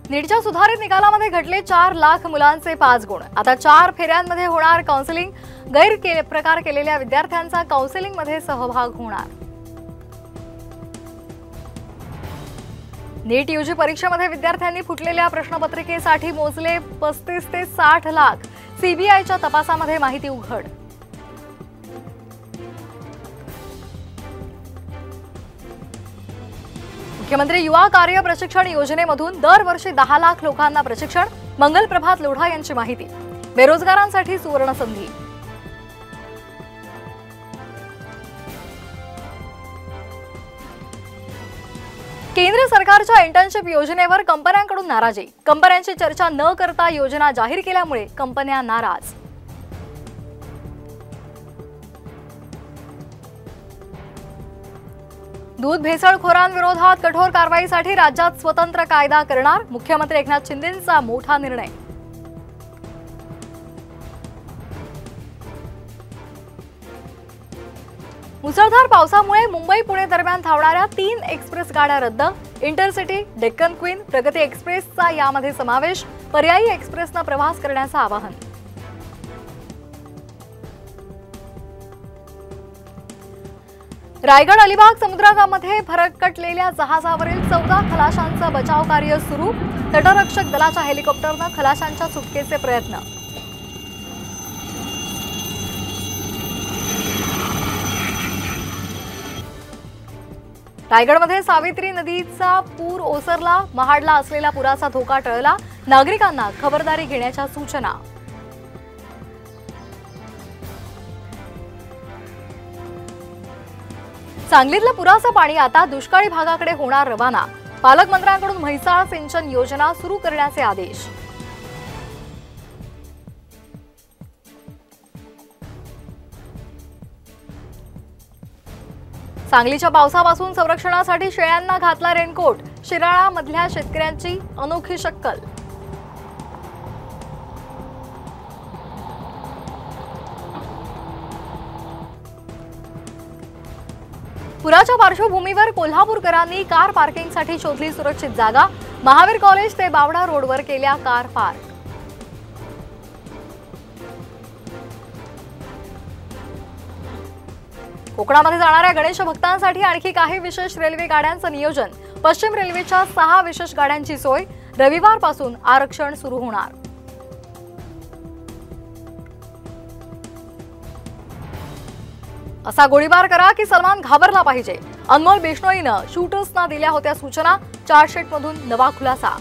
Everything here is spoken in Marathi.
नीटच्या सुधारित निकालामध्ये घटले 4 लाख मुलांचे 5 गुण। आता 4 फेऱ्यांमध्ये होणार काउन्सिलिंग। गैरप्रकार केलेल्या विद्यार्थ्यांचा काउन्सिलिंगमध्ये सहभाग होणार। नीट यूजी परीक्षेमध्ये विद्यार्थ्यांनी फुटलेल्या प्रश्नपत्रिकेसाठी मोजले 35 ते 60 लाख। सीबीआयच्या तपासामध्ये माहिती उघड। मुख्यमंत्री युवा कार्य प्रशिक्षण योजनेमधून दरवर्षी 10 लाख लोकांना प्रशिक्षण। मंगल प्रभात लोढा यांची माहिती। बेरोजगारांसाठी सुवर्ण संधी। केंद्र सरकारच्या इंटर्नशिप योजनेवर कंपन्यांकडून नाराजी। कंपन्यांची चर्चा न करता योजना जाहीर केल्यामुळे कंपन्या नाराज। दूध भेसळखोरांविरोधात कठोर कारवाईसाठी राज्यात स्वतंत्र कायदा करणार। मुख्यमंत्री एकनाथ शिंदेंचा मोठा निर्णय। मुसळधार पावसामुळे मुंबई पुणे दरम्यान धावणाऱ्या 3 एक्सप्रेस गाड्या रद्द। इंटरसिटी, डेक्कन क्वीन, प्रगती एक्सप्रेसचा यामध्ये समावेश। पर्यायी एक्सप्रेसनं प्रवास करण्याचं आवाहन। रायगड अलिबाग समुद्रामध्ये भरकटलेल्या जहाजावरील 14 खलाशांचं बचाव कार्य सुरू। तटरक्षक दलाच्या हेलिकॉप्टरनं खलाशांच्या सुटकेचे प्रयत्न। रायगडमध्ये सावित्री नदीचा पूर ओसरला। महाडला असलेला पुराचा धोका टळला। नागरिकांना खबरदारी घेण्याच्या सूचना। सांगलीतलं पुराचं पाणी आता दुष्काळी भागाकडे होणार रवाना। पालकमंत्र्यांकडून म्हैसाळ सिंचन योजना सुरू करण्याचे आदेश। सांगलीच्या पावसापासून संरक्षणासाठी शेळ्यांना घातला रेनकोट। शिराळामधल्या शेतकऱ्यांची अनोखी शक्कल। पुराच्या पार्श्वभूमीवर कोल्हापूरकरांनी कार पार्किंगसाठी शोधली सुरक्षित जागा। महावीर कॉलेज ते बावडा रोडवर केल्या कार पार्क। कोकणामध्ये जाणाऱ्या गणेश भक्तांसाठी आणखी काही विशेष रेल्वे गाड्यांचं नियोजन। पश्चिम रेल्वेच्या 6 विशेष गाड्यांची सोय। रविवारपासून आरक्षण सुरू होणार। असा गोळीबार करा की सलमान घाबरला पाहिजे। अनमोल बिश्नोईनं शूटर्सना दिल्या होत्या सूचना। चार्जशीटमधून नवा खुलासा।